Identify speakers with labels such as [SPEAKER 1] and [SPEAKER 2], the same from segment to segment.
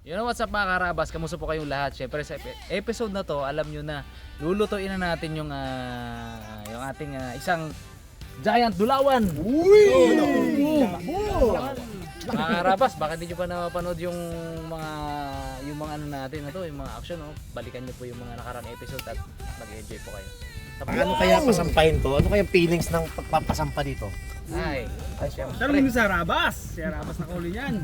[SPEAKER 1] You know what's up mga karabas, kamusta po kayong lahat? Syempre sa episode na to, alam nyo na lulutuin na natin yung ating isang giant dulawan. Mga karabas, baka hindi nyo pa napapanood yung mga ano natin na to, yung mga action, no? Balikan nyo po yung mga nakarang episode at mag-enjoy po kayo.
[SPEAKER 2] Paano kaya pasampahin to? Ano kaya feelings ng pagpapasampa dito?
[SPEAKER 1] Ay, syempre.
[SPEAKER 3] Tanong mo sa Rabas. Si Rabas na kauli niyan.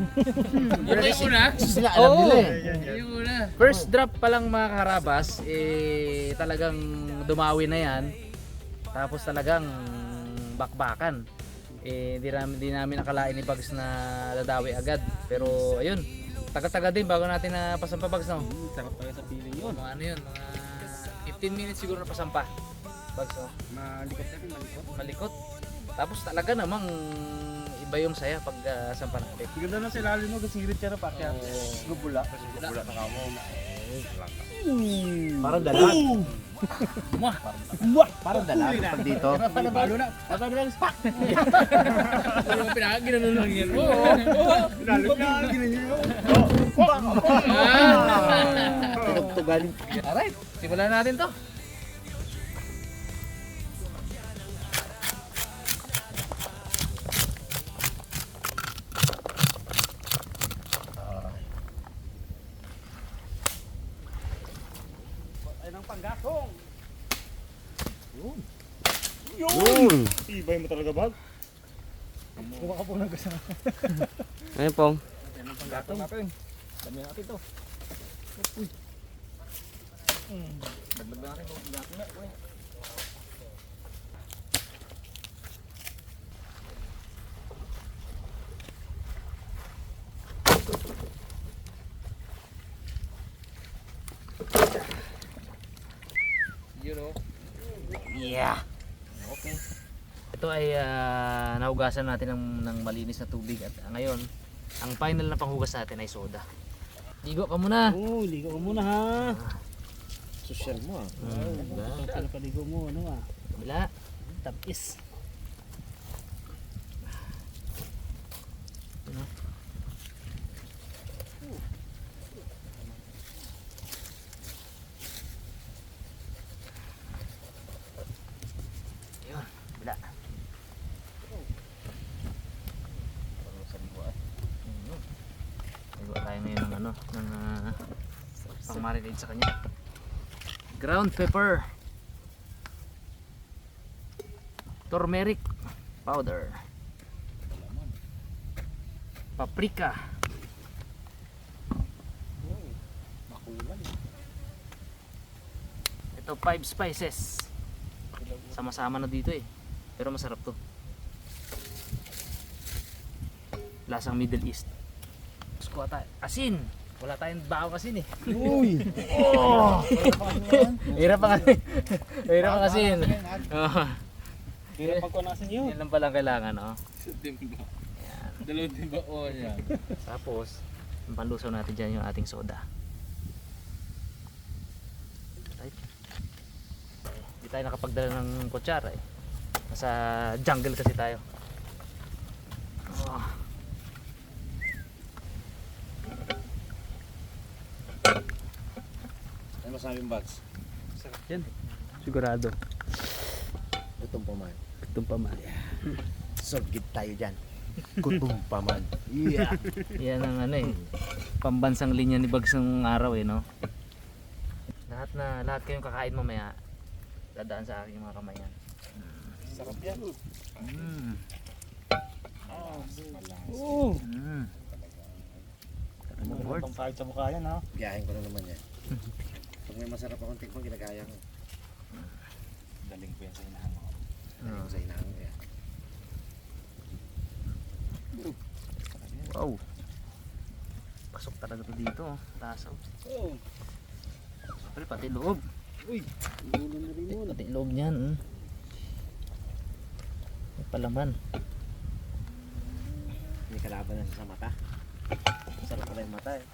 [SPEAKER 1] Yung kayo una?
[SPEAKER 2] Sila alam nila eh.
[SPEAKER 1] Yung una. First drop pa lang mga karabas, talagang dumawi na yan. Tapos talagang bakbakan. Di namin nakalain ni Bags na dadawi agad. Pero ayun, taga-taga din bago natin na pasampa Bags, no?
[SPEAKER 3] Sarap talaga sa feeling yun.
[SPEAKER 1] Mga ano yun, mga 15 minutes siguro na pasampa. Bags, no?
[SPEAKER 3] Malikot na rin, malikot.
[SPEAKER 1] Malikot. Tapos talaga namang iba yung saya pag sampa natin.
[SPEAKER 3] Ganda na si Lalo mo, gasirit siya na pa. Kaya gubula.
[SPEAKER 2] Gubula na kamo. Parang dalag. Parang dalag pag dito.
[SPEAKER 3] Palo na. Patalo na. Spak!
[SPEAKER 1] Ano yung pinakaginanon lang yan? Oo.
[SPEAKER 3] Lalo na. Ginanyan.
[SPEAKER 2] Tinugtugan.
[SPEAKER 1] Alright, simulan natin to.
[SPEAKER 3] Ay ng panggasong.
[SPEAKER 2] Yun!
[SPEAKER 3] Ibay mo talaga, Bag. Kuha ka po ng gasang.
[SPEAKER 4] Ayun pong.
[SPEAKER 3] Ay ng panggasong natin. Dami natin to. Dagdag natin ng panggasong na.
[SPEAKER 1] You know.
[SPEAKER 2] Yeah!
[SPEAKER 1] Okay. Ito ay nahugasan natin ng malinis na tubig at ngayon, ang final na panghugas natin ay soda. Ligo ka muna.
[SPEAKER 3] Oo, ligo ka muna ha.
[SPEAKER 2] Social mo ah.
[SPEAKER 3] Pinapaligo mo, ano ah.
[SPEAKER 1] Wala.
[SPEAKER 3] Tapis.
[SPEAKER 1] Yun. Wala. Ligo tayo ngayon ng pang-marinade sa kanya. Ground pepper. Turmeric powder. Paprika. Ito 5 spices. Sama-sama na dito eh. Pero masarap to. Lasang Middle East. Tapos kuha tayo. Asin. Wala tayong baong asin eh.
[SPEAKER 3] Uy!
[SPEAKER 1] Hirap ang asin. Hirap ang asin. Oo.
[SPEAKER 3] Hirap pagkunasin yun.
[SPEAKER 1] Yan lang palang kailangan, oh.
[SPEAKER 3] Dalawang timba o yan.
[SPEAKER 1] Tapos, ang panlusaw natin dyan yung ating soda. Right. Hindi tayo nakapagdala ng kutsara eh. Nasa jungle kasi tayo. Oh.
[SPEAKER 2] Ano masabing Bags?
[SPEAKER 3] Sarap yan. Sigurado.
[SPEAKER 2] Gutom pa man.
[SPEAKER 3] Itong paman.
[SPEAKER 2] Sogit tayo dyan. Gutom pa man. Yeah!
[SPEAKER 1] Yan ang pambansang linya ni Bags ng araw eh, no? Lahat kayong kakain mamaya, dadaan sa aking mga kamay yan.
[SPEAKER 3] Sarap yan.
[SPEAKER 1] Mm.
[SPEAKER 3] Oo.
[SPEAKER 1] Mm.
[SPEAKER 3] Magandang pahit sa mukha yan ha.
[SPEAKER 2] Biyahin ko na naman yan. Pag may masarap akong tikman, ginagaya ko.
[SPEAKER 3] Daling ko yan sa inahan mo.
[SPEAKER 2] Ano sa inahan ko yan.
[SPEAKER 1] Wow. Pasok talaga to dito, oh. Tasaw.
[SPEAKER 3] Oo.
[SPEAKER 1] Siyempre pati loob.
[SPEAKER 3] Uy. Ulo na rin mo.
[SPEAKER 1] Pati loob niyan. May palaman.
[SPEAKER 2] May kalaban na siya sa mata. Sarap pala yung mata eh.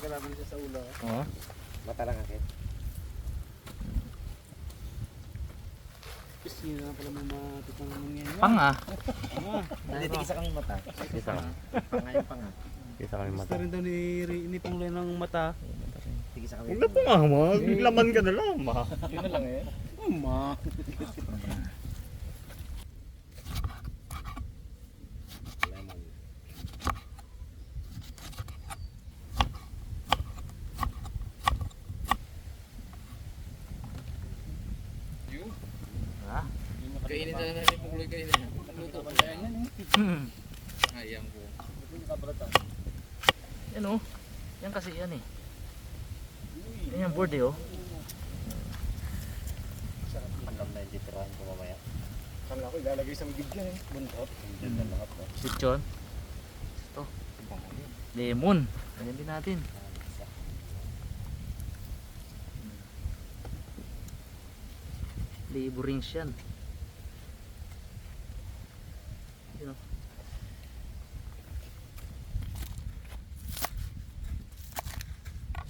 [SPEAKER 3] Kalaban siya sa ulo.
[SPEAKER 1] Oo.
[SPEAKER 2] Mata lang akit.
[SPEAKER 3] Kasi yun na pala may matikang mangyayari.
[SPEAKER 1] Panga.
[SPEAKER 3] Ah.
[SPEAKER 2] Hindi, isa kang mata. Isa ka. Panga yung panga.
[SPEAKER 4] Kita kami
[SPEAKER 3] Gusto
[SPEAKER 4] mata.
[SPEAKER 3] rin daw ni Pangloy ng mata.
[SPEAKER 2] Sige sa
[SPEAKER 3] Huwag na pumamag. Laman ka na lang, ma.
[SPEAKER 1] Yun na lang eh.
[SPEAKER 3] Ma.
[SPEAKER 1] Ha?
[SPEAKER 5] Kainin na lang natin pungloy kainin. Luto pa tayo yan. Ayang ko.
[SPEAKER 1] Yan oh. Yan kasi yan eh. Yan yung board eh oh.
[SPEAKER 2] Alam na yung titirahan ko mamaya.
[SPEAKER 3] Kala ko ilalagay sa bigyan eh. Buntot.
[SPEAKER 2] Diyan na lahat na.
[SPEAKER 1] Lechon. Ito. Lemon. Ganyan din natin. Flavorings yan. Yun oh.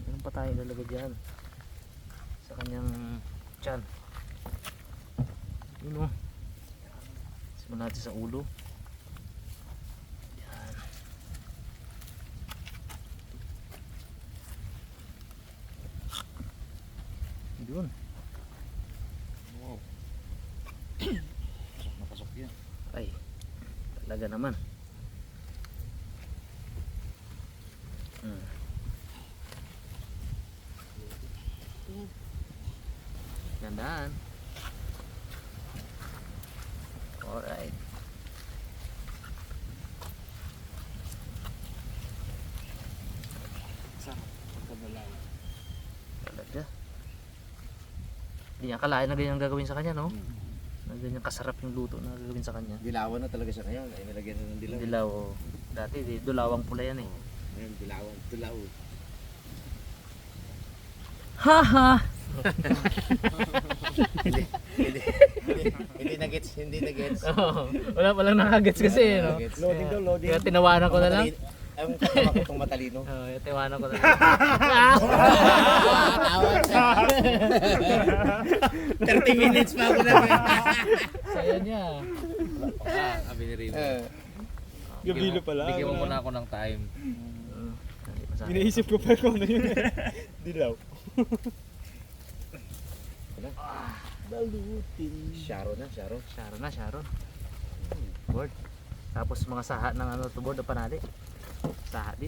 [SPEAKER 1] Meron pa tayo lalagay dyan. Sa kanyang tiyan. Yun oh. Simulan natin sa ulo. Yan. Yun.
[SPEAKER 5] Wow. Pasok na pasok yan.
[SPEAKER 1] Ay, talaga naman. Hmm. Gandaan. Alright.
[SPEAKER 5] Sarap. Pagkabalay.
[SPEAKER 1] Talaga. Hindi niya akalain na ganyan ang gagawin sa kanya, no? Na ganyan kasarap yung luto na gagawin sa kanya.
[SPEAKER 2] Dilawan na talaga siya ngayon. Ay, nilagyan na ng dilaw.
[SPEAKER 1] Dilaw. Oh. Dati, dulawang pula yan eh.
[SPEAKER 2] Ngayon, dilawan. Dilaw.
[SPEAKER 1] Haha!
[SPEAKER 2] Hindi na gets. Hindi na gets.
[SPEAKER 1] Oh, walang nakagets kasi, no?
[SPEAKER 3] Loading daw, loading.
[SPEAKER 1] Kaya tinawanan ko na lang.
[SPEAKER 2] Ang kasama ko itong matalino.
[SPEAKER 1] Oh, tinawanan ko na lang.
[SPEAKER 2] Tawag siya. 30 minutes pa ako na.
[SPEAKER 1] Saya niya.
[SPEAKER 5] Sabi ni Rino.
[SPEAKER 3] Gabilo pala.
[SPEAKER 5] Bigyan mo muna ako ng time.
[SPEAKER 3] Iniisip ko pa kung ano yun. Dilaw. Balutin.
[SPEAKER 2] Sharon na, Sharon.
[SPEAKER 1] Sharon na, Sharon. Board. Tapos mga saha ng ano to board na panali. Saha din.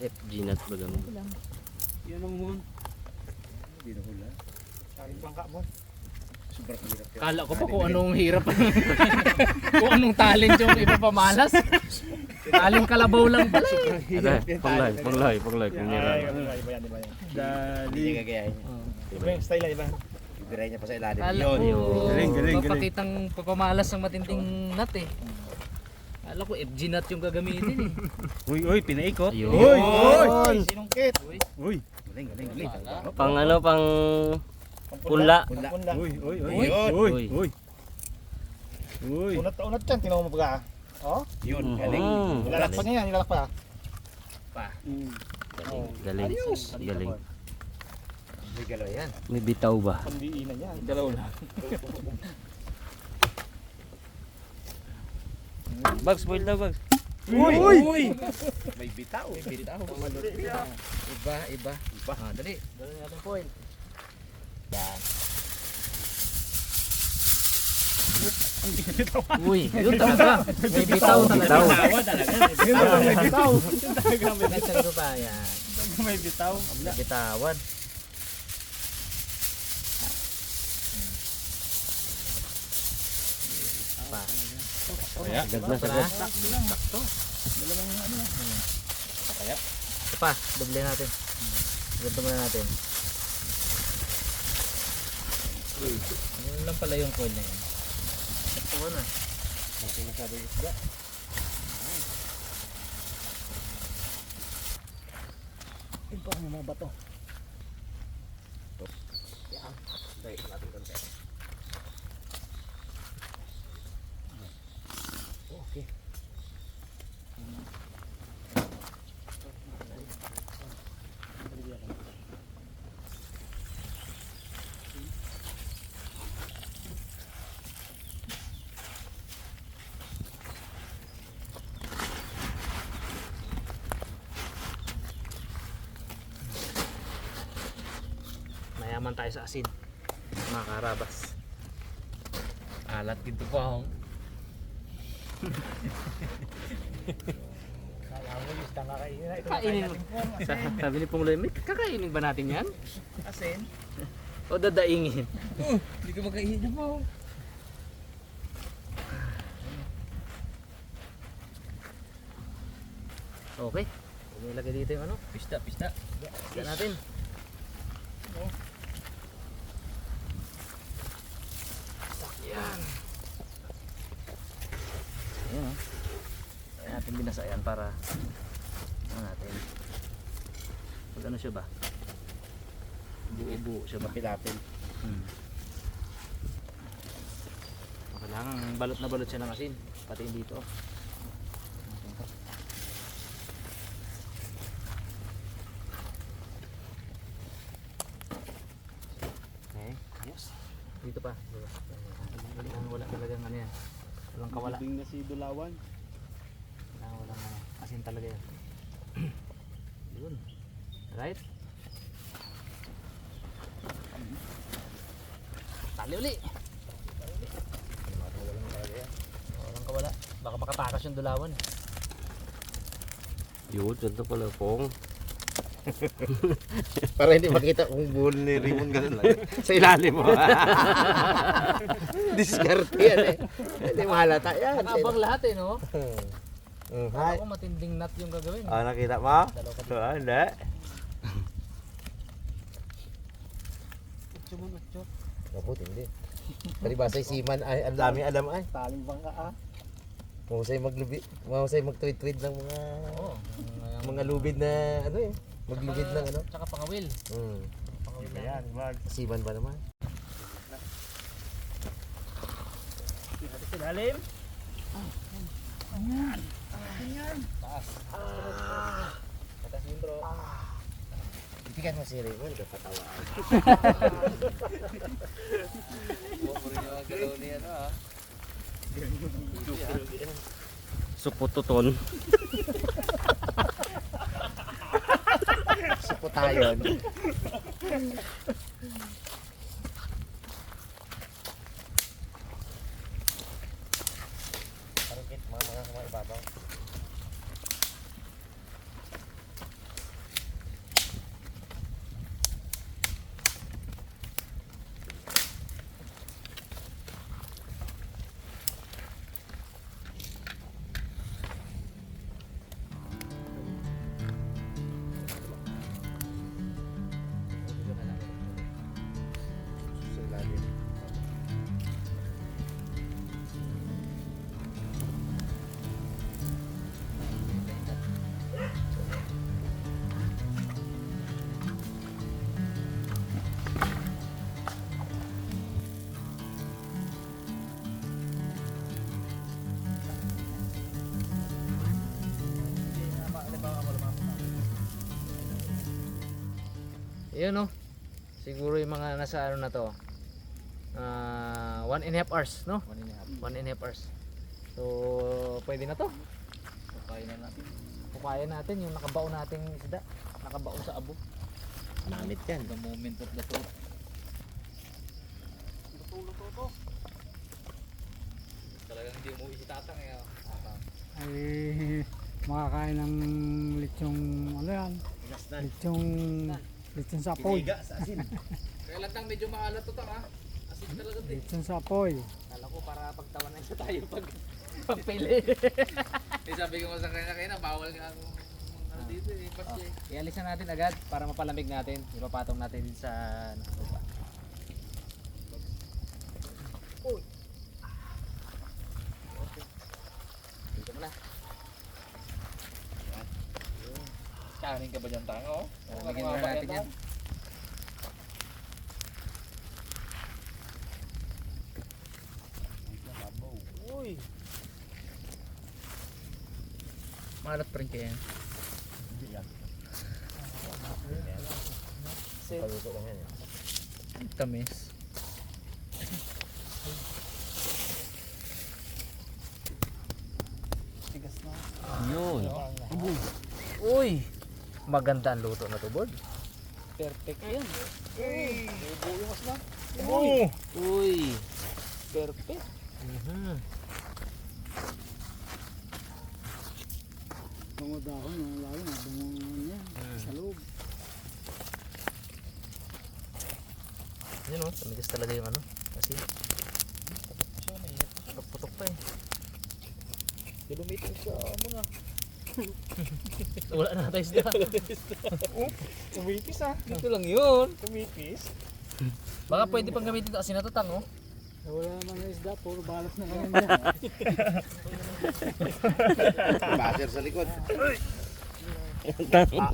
[SPEAKER 4] FG nut ba ganun?
[SPEAKER 3] Yan ang mun.
[SPEAKER 2] Hindi na hula.
[SPEAKER 3] Saring bangka mo.
[SPEAKER 2] Sobrang hirap.
[SPEAKER 1] Kala ko pa kung anong hirap. Kung anong talent yung ipapamalas. Talent kalabaw lang pala eh.
[SPEAKER 4] Pangloy. Kung nila.
[SPEAKER 3] Iba yan.
[SPEAKER 2] Hindi
[SPEAKER 3] Dali.
[SPEAKER 2] niya gagayahin niya.
[SPEAKER 3] Iba yung style na iba.
[SPEAKER 2] Ibiray niya pa sa ilalim.
[SPEAKER 1] Kala
[SPEAKER 2] Yun.
[SPEAKER 1] ko
[SPEAKER 3] Galing.
[SPEAKER 1] mapakitang papamalas ng matinding nut eh. Kala ko FG nut yung gagamitin eh.
[SPEAKER 3] Uy, pinaikot.
[SPEAKER 4] Ayun.
[SPEAKER 3] Uy!
[SPEAKER 2] Sinungkit.
[SPEAKER 3] Uy!
[SPEAKER 2] Galing.
[SPEAKER 4] Pang ano, pang punla.
[SPEAKER 2] Hula.
[SPEAKER 3] Uy! Unat yan, tinaw mo pagka. Oh?
[SPEAKER 2] Yun, galing.
[SPEAKER 3] Nilalak pa niya yan, nilalak pa.
[SPEAKER 4] Galing.
[SPEAKER 2] May galaw yan.
[SPEAKER 4] May bitaw ba?
[SPEAKER 3] Pandiinan yan. Dalaw lang.
[SPEAKER 4] Bags, boil daw, bags.
[SPEAKER 3] Uy!
[SPEAKER 2] May bitaw.
[SPEAKER 5] Bitaw. Iba.
[SPEAKER 1] Ah, dali. Dali natin foil. Yan. Uy, yun talaga. May bitaw talaga.
[SPEAKER 3] May bitaw.
[SPEAKER 1] Nagsago pa yan.
[SPEAKER 3] May bitaw.
[SPEAKER 1] May bitawan. Pa.
[SPEAKER 4] Agad na,
[SPEAKER 1] Sakto
[SPEAKER 4] agad.
[SPEAKER 1] na. Sakto. Ito pa, doble natin. Ganito muna natin. Ano lang pala yung coil na yun. Sakto ko na.
[SPEAKER 3] Ito ang mga bato.
[SPEAKER 1] naman tayo sa asin. Mga karabas. Alat dito pa oh.
[SPEAKER 3] Kaya mo, gusto nga kainin na. Ito
[SPEAKER 1] Kainin mo. Sabi ni Pong Lemit, kakainin ba natin yan?
[SPEAKER 5] Asin.
[SPEAKER 1] O dadaingin?
[SPEAKER 5] Hindi ka makaihid mo.
[SPEAKER 1] Okay. Ilagay dito yung ano.
[SPEAKER 5] Pista.
[SPEAKER 1] Isda natin. Yan. Ayan oh. Ayan natin binasayan para ano natin. Pag ano siya ba? Buo-buo siya ba?
[SPEAKER 2] Pilapil.
[SPEAKER 1] Kailangan balot na balot siya ng asin. Pati yung dito. Okay, ayos. Dito pa. Wala talagang ano yan. Walang kawala.
[SPEAKER 3] Ding na si Dulawan.
[SPEAKER 1] Walang ano. Asin talaga yan. Yun. Right? Tali uli. Walang kawala. Baka makatakas yung dulawan.
[SPEAKER 4] Yun, ganda pala pong.
[SPEAKER 2] Para hindi makita kung buhol ni Raymond ganun lang.
[SPEAKER 4] Sa ilalim mo.
[SPEAKER 2] Diskarte yan eh. Hindi mahalata yan.
[SPEAKER 1] Abang lahat eh no?
[SPEAKER 2] Hi.
[SPEAKER 1] Ako matinding nut yung gagawin.
[SPEAKER 2] Ah, nakita mo?
[SPEAKER 1] Dalawa ka
[SPEAKER 2] Hindi. Mabut, hindi. Palibasay siman ay ang dami alam ay.
[SPEAKER 3] Taling bangka ah.
[SPEAKER 2] Mahusay mahusay magtweet-tweet ng mga lubid na ano eh. Maglubid ng ano.
[SPEAKER 1] Tsaka pangawil.
[SPEAKER 3] Pangawin na yan, wag.
[SPEAKER 2] Siman ba naman?
[SPEAKER 3] Ito sa lalim.
[SPEAKER 1] Patas yun bro.
[SPEAKER 2] Itikan mo si Raymond, kapatawaan.
[SPEAKER 5] Buo rin yung galaw niya no ha.
[SPEAKER 4] Supututon.
[SPEAKER 2] Suputayon. Parang kit mga ibabaw. Sa ilalim.
[SPEAKER 1] Yun oh. Siguro yung mga nasa ano na to. 1.5 hours, no? 1.5 hours. So, pwede na to.
[SPEAKER 5] Pakain na natin.
[SPEAKER 1] Pukayan natin yung nakabaon nating isda. Nakabaon sa abo.
[SPEAKER 2] Namit yan.
[SPEAKER 5] The moment of the truth. Talagang hindi mo isitatang eh.
[SPEAKER 3] Ay makakain ng lechong ano yan? Lechong sapoy.
[SPEAKER 2] Piniga sa asin.
[SPEAKER 5] Kaya latang medyo maalat to ha. Asin talaga din.
[SPEAKER 3] Lechong sapoy.
[SPEAKER 1] Kala ko para pagtawanan siya tayo pagpili.
[SPEAKER 5] Sabi ko sa kanya bawal nga ang ano dito eh. Pasti eh.
[SPEAKER 1] Ialis na natin agad para mapalamig natin. Ipapatong natin din sa lupa. Dito mo na.
[SPEAKER 5] Kanin ka ba dyan tango?
[SPEAKER 1] Lalagyan muna natin yan.
[SPEAKER 2] Uy.
[SPEAKER 1] Malat pa rin kaya yan.
[SPEAKER 2] Hindi yan.
[SPEAKER 1] Sit.
[SPEAKER 2] Paluto lang yan. eh.
[SPEAKER 1] Tamis.
[SPEAKER 3] Tigas na.
[SPEAKER 4] Yun.
[SPEAKER 1] Uy! Maganda ang luto na to, Board.
[SPEAKER 3] Perfect yan. Oh!
[SPEAKER 1] Uy. Perfect.
[SPEAKER 3] Mga dahon, mga lalo, mga niya. Sa loob.
[SPEAKER 1] Yun o, tumigas talaga yung ano. Kasi putok pa eh.
[SPEAKER 3] Kilometer siya muna.
[SPEAKER 1] Wala na tayo isda.
[SPEAKER 3] Kumipis ah.
[SPEAKER 1] Ito lang yun.
[SPEAKER 3] Kumipis.
[SPEAKER 1] Baka pwede pang gamitin ito kasi natutang oh.
[SPEAKER 3] Wala naman na isda, puro balat na kanya niya.
[SPEAKER 2] Baser sa likod.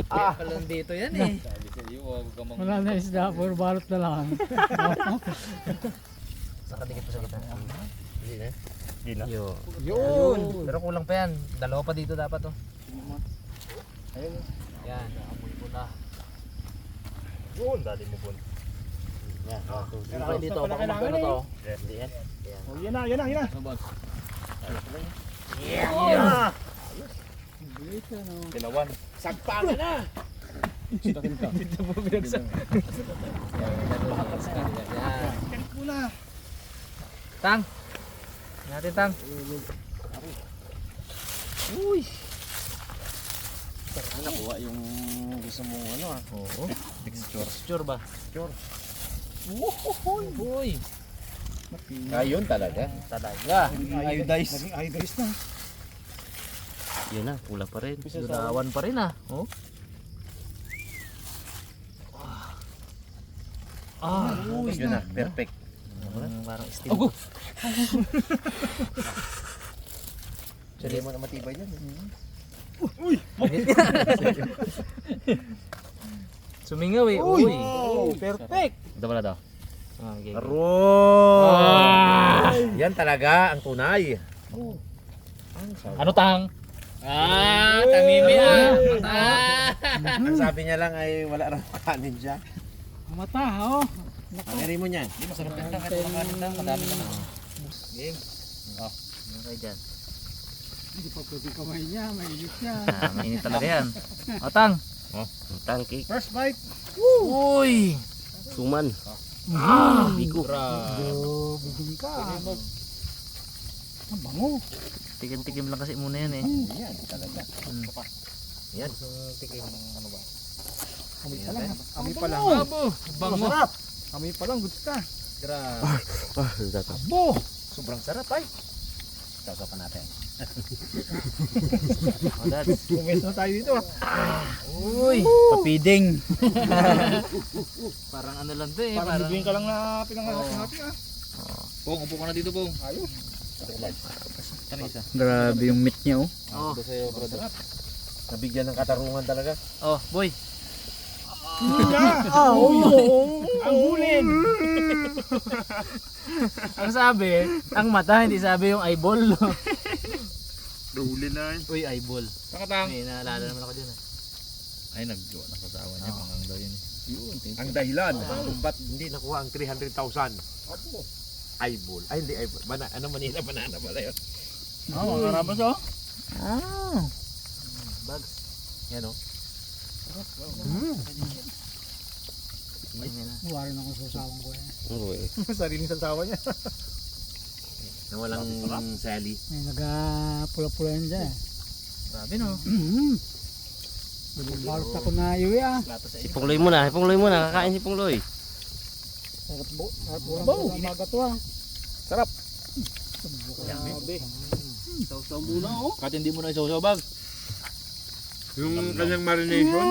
[SPEAKER 1] Palang dito yan eh.
[SPEAKER 5] Sabi sa iyo, huwag ka mang...
[SPEAKER 3] Wala na isda, puro balat na lang.
[SPEAKER 1] Saka dikit pa sa gitna.
[SPEAKER 2] Hindi na.
[SPEAKER 1] Yo.
[SPEAKER 3] Yun!
[SPEAKER 1] Pero kulang pa yan. Dalawa pa dito dapat oh.
[SPEAKER 3] Ayun.
[SPEAKER 1] Yan, naamoy ko na.
[SPEAKER 3] Yun, dali mo po.
[SPEAKER 2] Yan, 1, 2, 3.
[SPEAKER 1] Pwede dito, baka magkano to.
[SPEAKER 2] Hindi yan.
[SPEAKER 3] Oh, yan na, yan na, yan na.
[SPEAKER 5] Ano ba?
[SPEAKER 3] Yeah! Bilis na, no?
[SPEAKER 5] Kilawan.
[SPEAKER 2] Sagpangan na!
[SPEAKER 5] Sitakin ka.
[SPEAKER 1] Dito po binagsak. Yan.
[SPEAKER 3] Kalit muna.
[SPEAKER 1] Tang. Natin tang. Uy.
[SPEAKER 2] Nakuha yung gusto mong ano ah.
[SPEAKER 1] Oo. Texture ba? Texture. Uy.
[SPEAKER 2] Ayun talaga.
[SPEAKER 1] Talaga.
[SPEAKER 3] Iodize. Naging iodize na.
[SPEAKER 4] Yun na, pula pa rin.
[SPEAKER 1] Dunawan pa rin ah. Oh. Uy.
[SPEAKER 2] Yun na, perfect.
[SPEAKER 1] Parang steam.
[SPEAKER 2] Ago! Hindi mo na matibay yan.
[SPEAKER 1] Sumingaw eh. Uy.
[SPEAKER 3] Perfect!
[SPEAKER 4] Ito pala daw.
[SPEAKER 1] Ah, okay.
[SPEAKER 2] Yan talaga ang tunay.
[SPEAKER 1] Ano tang? Tangimi ah.
[SPEAKER 2] Ang sabi niya lang ay wala raw kanin siya.
[SPEAKER 3] Mata, oh.
[SPEAKER 2] Pangiri mo niyan.
[SPEAKER 1] Hindi masarap yan tang. Kahit mga tang, madami naman. Game. Okay dyan.
[SPEAKER 3] Hindi pa pwede kamay niya, mainit niya.
[SPEAKER 1] Mainit talaga yan. O tang.
[SPEAKER 4] Tangki.
[SPEAKER 3] First bite.
[SPEAKER 1] Uy.
[SPEAKER 4] Suman.
[SPEAKER 1] Bigo.
[SPEAKER 3] Bibing ka. Ang bango.
[SPEAKER 1] Tikim-tikim lang kasi muna yan eh.
[SPEAKER 2] Yan talaga. Yan.
[SPEAKER 1] Tikim ano ba?
[SPEAKER 3] Kami pa lang. Kami pa lang.
[SPEAKER 1] Abo. Bango.
[SPEAKER 3] Masarap. Kami pa lang, good ka.
[SPEAKER 1] Grabe.
[SPEAKER 4] Dato.
[SPEAKER 3] Bo!
[SPEAKER 2] Sobrang sarap ay. Sasapan natin.
[SPEAKER 1] O dads.
[SPEAKER 3] Kumis na tayo dito.
[SPEAKER 1] Uy. Papiding. Parang ano lang to eh.
[SPEAKER 3] Parang bibing ka lang na pinanghati ah.
[SPEAKER 5] Pong, upo ka na dito, Pong.
[SPEAKER 3] Ayos.
[SPEAKER 1] Grabe yung meat niya oh. Oh.
[SPEAKER 2] Ito sa'yo, brother. Nabigyan ng katarungan talaga.
[SPEAKER 1] Oh, boy.
[SPEAKER 3] Ang hulin.
[SPEAKER 1] Ang sabi, ang mata, hindi sabi yung eyeball.
[SPEAKER 3] Huli na.
[SPEAKER 1] Uy, eyeball.
[SPEAKER 5] Nakatang.
[SPEAKER 1] May naalala naman ako dyan ah.
[SPEAKER 5] Ay, nagjowa na sa asawa niya. Pangang daw yun.
[SPEAKER 2] Ang dahilan kung ba't hindi nakuha ang 300,000. Eyeball. Ay, hindi eyeball. Ano Manila banana pala yun.
[SPEAKER 3] Oo, mga karabas oh.
[SPEAKER 1] Bags.
[SPEAKER 2] Yan o.
[SPEAKER 3] Buwarin ako sa usawang ko eh.
[SPEAKER 4] Uy.
[SPEAKER 3] Sariling sasawa niya.
[SPEAKER 2] Na walang sali.
[SPEAKER 3] May nagapula-pula yan dyan.
[SPEAKER 1] Grabe no.
[SPEAKER 3] Balot ako na iwi ah.
[SPEAKER 4] Si Pungloy muna, si Pungloy muna. Kakain si Pungloy.
[SPEAKER 3] Sarap bo. Sarap bo. Umaga to ah. Sarap. Grabe.
[SPEAKER 5] Sausaw muna, oh. Kahit hindi mo na isausaw, bag.
[SPEAKER 2] Yung kanyang marination.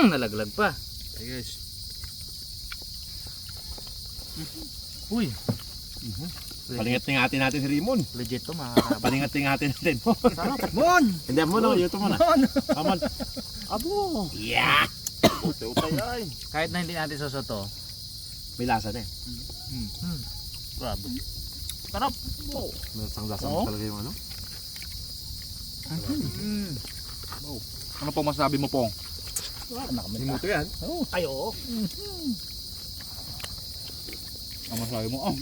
[SPEAKER 1] Nalaglag pa.
[SPEAKER 5] Hey, guys.
[SPEAKER 1] Uy.
[SPEAKER 2] Palingat-tingatin natin si Rimon.
[SPEAKER 1] Legit to mga karabas.
[SPEAKER 2] Palingat-tingatin natin.
[SPEAKER 3] Mon!
[SPEAKER 2] Hindi mo no, yuto mo na. Amon.
[SPEAKER 3] Abo!
[SPEAKER 2] Yeah! Utay ay.
[SPEAKER 1] Kahit na hindi natin sosoto.
[SPEAKER 2] May lasa na eh.
[SPEAKER 1] Grabe. Sarap.
[SPEAKER 2] Ang lasa mo talaga yung ano.
[SPEAKER 5] Ano pong masabi mo, Pong?
[SPEAKER 2] Limuto yan.
[SPEAKER 3] Ay oo.
[SPEAKER 5] Ang masabi mo, oh.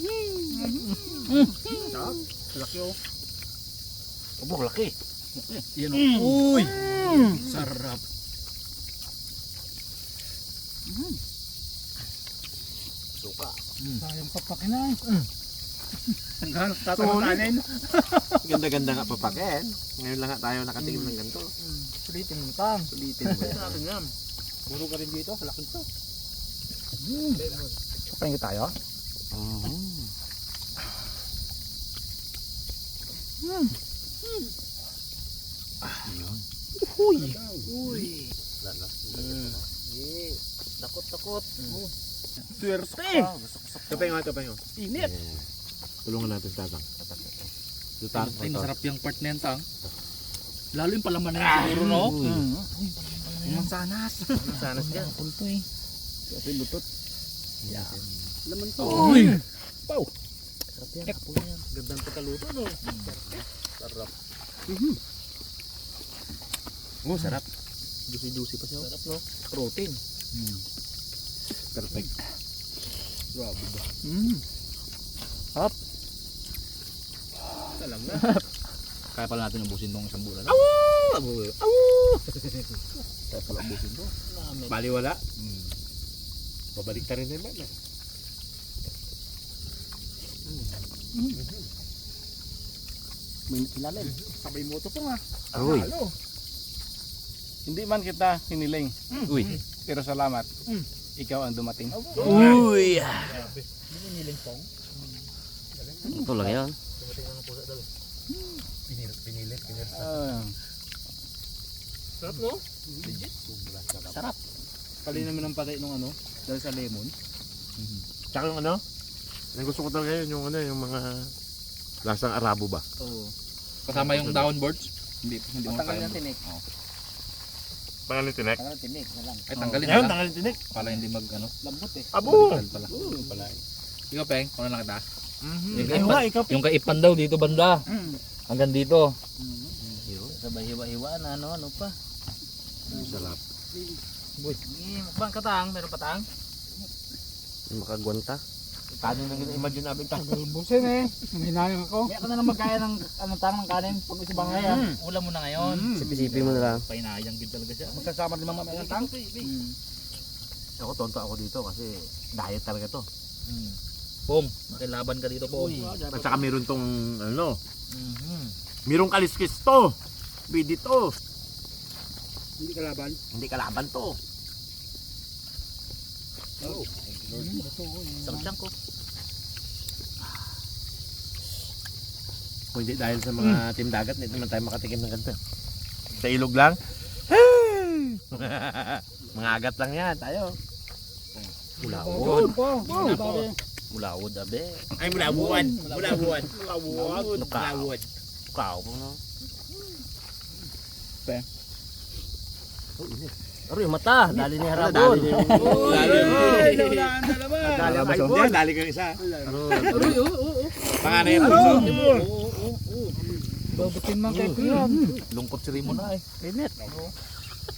[SPEAKER 3] Laki oh.
[SPEAKER 1] Abo, laki. Yan o. Uy! Sarap.
[SPEAKER 2] Suka.
[SPEAKER 3] Sayang papakin na eh. Hanggang tatalanin.
[SPEAKER 2] Ganda-ganda nga papakin. Ngayon lang nga tayo nakatingin ng ganito.
[SPEAKER 3] Sulitin mo tang.
[SPEAKER 2] Sulitin mo yan.
[SPEAKER 1] Akin yan.
[SPEAKER 3] Puro ka rin dito, laki to. Kapain tayo?
[SPEAKER 1] Takot.
[SPEAKER 3] Swerte!
[SPEAKER 2] Tapay nga.
[SPEAKER 3] Init!
[SPEAKER 2] Tulungan natin tatang.
[SPEAKER 1] Ay, masarap yung part na yan, Tang. Lalo yung palaman na yan siguro, no? Yung sanas.
[SPEAKER 2] Sanas yan.
[SPEAKER 3] Punto eh. Kasi butot. Laman to.
[SPEAKER 1] Uy!
[SPEAKER 3] Pau!
[SPEAKER 2] Sarap yan. Apo yan. Gandang pagkaluto, no? Sarap. Oh, sarap. Juicy pa siya. Sarap, no? Protein. Perfect. Grabe ba? Alam na.
[SPEAKER 1] Kaya pala natin ubusin tong isang bulan.
[SPEAKER 2] Kaya pala ubusin to. Baliwala. Babalik ta rin naman.
[SPEAKER 3] May ilalim. Sabay mo ito po nga.
[SPEAKER 4] Uy.
[SPEAKER 3] Hindi man kita hiniling.
[SPEAKER 4] Uy.
[SPEAKER 3] Pero salamat. Ikaw ang dumating.
[SPEAKER 4] Uy. Ito lang yan.
[SPEAKER 2] Pinilit.
[SPEAKER 3] Sarap no? Sarap. Pali naman ang patay nung ano, dahil sa lemon.
[SPEAKER 2] Tsaka yung ano? Yung gusto ko talaga yun, yung ano, yung mga lasang Arabo ba?
[SPEAKER 3] Oo.
[SPEAKER 5] Kasama yung downboards. Hindi mo
[SPEAKER 3] Tanggalin
[SPEAKER 5] kaya.
[SPEAKER 3] ang tinik.
[SPEAKER 2] Pangalan tinek?
[SPEAKER 3] Tanggalin ang tinik na lang.
[SPEAKER 5] Ay, tanggalin
[SPEAKER 2] Ayun,
[SPEAKER 5] na lang.
[SPEAKER 2] tanggalin tinek.
[SPEAKER 5] Para hindi mag ano.
[SPEAKER 3] Lambot eh.
[SPEAKER 2] Abo!
[SPEAKER 5] Baliktad pala. Yung pala. Ikaw, Peng, kung lang kita. Yung
[SPEAKER 2] Ay, nga, ikaw.
[SPEAKER 5] Yung kaipan daw dito banda. Hanggang dito.
[SPEAKER 1] Sabay hiwa-hiwa na ano pa.
[SPEAKER 2] Sarap.
[SPEAKER 1] Mukbang ka, Tang. Meron pa, Tang?
[SPEAKER 4] Makagwanta.
[SPEAKER 2] Kanin lang imagine namin tayo.
[SPEAKER 3] Busin eh. Hinahin ako.
[SPEAKER 1] Kaya ka na lang magkaya ng Tang ng kanin pag isibang ngayon. Ulam mo na ngayon.
[SPEAKER 4] Sipi-sipi mo na lang.
[SPEAKER 5] Painayang din talaga siya.
[SPEAKER 3] Magsasama din mamaya ng tang.
[SPEAKER 2] Ako tonto ako dito kasi diet talaga to.
[SPEAKER 5] Pom, makilaban ka dito, Pom.
[SPEAKER 2] At saka meron tong ano, merong kaliskis to. Bidi to.
[SPEAKER 3] Hindi kalaban.
[SPEAKER 2] Hindi kalaban to.
[SPEAKER 1] Sarap siyang ko.
[SPEAKER 2] Kung hindi dahil sa mga team dagat, hindi naman tayo makatikim ng ganito. Sa ilog lang. Mga agat lang yan, tayo.
[SPEAKER 4] Mulawod.
[SPEAKER 3] Pare.
[SPEAKER 4] Mulawod, abe.
[SPEAKER 2] Ay, mulabuan. Mulabuan.
[SPEAKER 4] Mulawod. Kau mo no. Aro yung mata, dali ni harabon.
[SPEAKER 2] Dali kang isa.
[SPEAKER 5] Panganay yung
[SPEAKER 3] Babutin man kay Pion.
[SPEAKER 5] lungkot si Rimo na eh.
[SPEAKER 3] Init.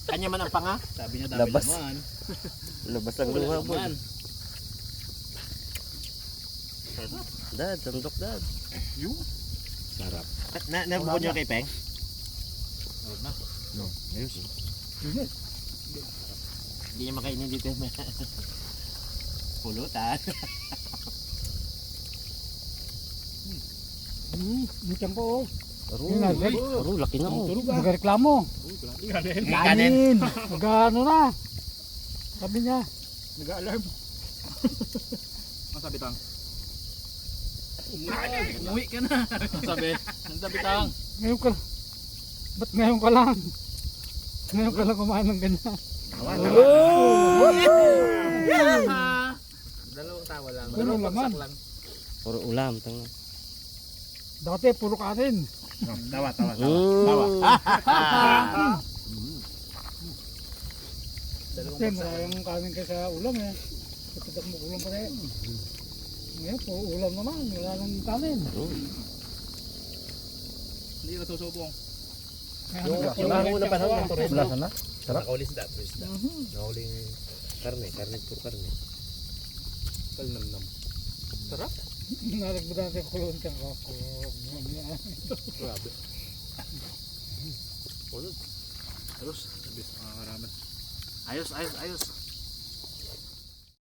[SPEAKER 2] Kanya man ang panga.
[SPEAKER 5] Sabi niya dami
[SPEAKER 4] Labas.
[SPEAKER 5] naman.
[SPEAKER 4] Labas ang luha po. Dad, sandok dad.
[SPEAKER 2] Sarap. Nabubuan niyo kay Peng? No. Ayos. Hindi niya makainin dito. Pulutan.
[SPEAKER 3] Mucang po.
[SPEAKER 4] Aro,
[SPEAKER 3] Ginagay.
[SPEAKER 4] aro, laki na oh.
[SPEAKER 3] Nagreklamo.
[SPEAKER 2] Kanin.
[SPEAKER 3] Nag-ano na. Sabi niya. Nag-alarm.
[SPEAKER 5] Ang sabi tang.
[SPEAKER 1] Umuwi ka na.
[SPEAKER 5] Ang sabi tang.
[SPEAKER 3] Ngayon ka. Ba't ngayon ka lang? Ngayon ka lang kumain ng ganyan.
[SPEAKER 1] Dalawang tawa lang.
[SPEAKER 3] Puro laman.
[SPEAKER 4] Puro ulam, tanga.
[SPEAKER 3] Dati puro kanin.
[SPEAKER 2] Tawa.
[SPEAKER 3] Dati maraming kanin ka sa ulam eh. Kapitak mo ulam pa rin. Ngayon puro ulam naman. Wala nang kanin.
[SPEAKER 5] Hindi na susubong.
[SPEAKER 2] Yung una pa naman.
[SPEAKER 3] Wala na.
[SPEAKER 2] Nakaulis da. Nakauling karne, puro karne. Kalnam.
[SPEAKER 3] Sarap. Nalagbo natin kulon ka. Grabe.
[SPEAKER 5] Ayos. Ayos mga karabas.
[SPEAKER 1] Ayos, ayos, ayos.